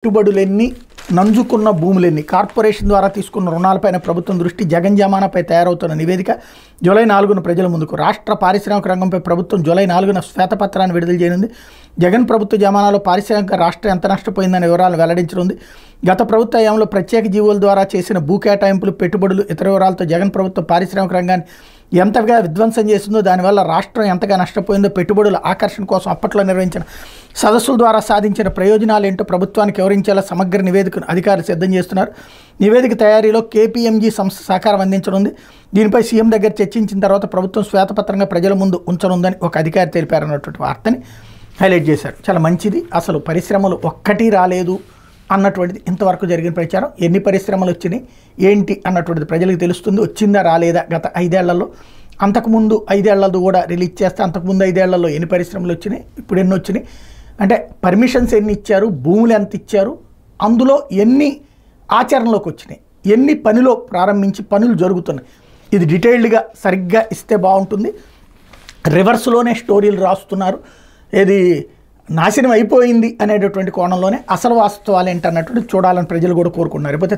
పెట్టుబడులెన్ని, నంజుకున్న భూములెన్ని, corporation ద్వారా తీసుకున్న రుణాలపైన ప్రభుత్వం దృష్టి, జగన్ జమానాపై తయారవుతున్న నివేదిక జూలై 4న ప్రజల ముందుకు. రాష్ట్ర పారిశ్రామిక రంగంపై ప్రభుత్వం జూలై 4న శ్వేతపత్రాన్ని విడుదల చేయనుంది. జగన్ ప్రభుత్వ జమానాలో పారిశ్రామిక రాష్ట్రం ఎంత నష్టపోయిందనే వివరాలు వెల్లడించనుంది. గత ప్రభుత్వ హయాంలో ప్రత్యేక జీవోల ద్వారా చేసిన భూ కేటాయింపులు, పెట్టుబడులు, ఇతర వివరాలతో జగన్ ప్రభుత్వం పారిశ్రామిక రంగాన్ని ఎంతగా విధ్వంసం చేసిందో, దానివల్ల రాష్ట్రం ఎంతగా నష్టపోయిందో, పెట్టుబడుల ఆకర్షణ కోసం అప్పట్లో నిర్వహించిన సదస్సుల ద్వారా సాధించిన ప్రయోజనాలు ఏంటో ప్రభుత్వానికి వివరించేలా సమగ్ర నివేదికను అధికారులు సిద్ధం చేస్తున్నారు. నివేదిక తయారీలో కేపీఎంజీ సంస్థ సహకారం అందించనుంది. దీనిపై సీఎం దగ్గర చర్చించిన తర్వాత ప్రభుత్వం శ్వేతపత్రంగా ప్రజల ముందు ఉంచనుందని ఒక అధికారి తెలిపారన్నటువంటి వార్తని హైలైట్ చేశారు. చాలా మంచిది. అసలు పరిశ్రమలు ఒక్కటి రాలేదు అన్నటువంటిది ఇంతవరకు జరిగిన ప్రచారం. ఎన్ని పరిశ్రమలు వచ్చినాయి ఏంటి అన్నటువంటిది ప్రజలకు తెలుస్తుంది. వచ్చిందా రాలేదా గత 5 ఏళ్లలో, అంతకుముందు 5 ఏళ్లది కూడా రిలీజ్ చేస్తే అంతకుముందు 5 ఏళ్లలో ఎన్ని పరిశ్రమలు వచ్చినాయి, ఇప్పుడు ఎన్ని వచ్చినాయి, అంటే పర్మిషన్స్ ఎన్ని ఇచ్చారు, భూములు ఎంత ఇచ్చారు, అందులో ఎన్ని ఆచరణలోకి వచ్చినాయి, ఎన్ని పనిలో ప్రారంభించి పనులు జరుగుతున్నాయి, ఇది డీటెయిల్డ్గా సరిగ్గా ఇస్తే బాగుంటుంది. రివర్స్లోనే స్టోరీలు రాస్తున్నారు. ఏది నాశనం అయిపోయింది అనేటటువంటి కోణంలోనే అసలు వాస్తవాలు ఏంటన్నట్టు చూడాలని ప్రజలు కూడా కోరుకున్నారు. లేకపోతే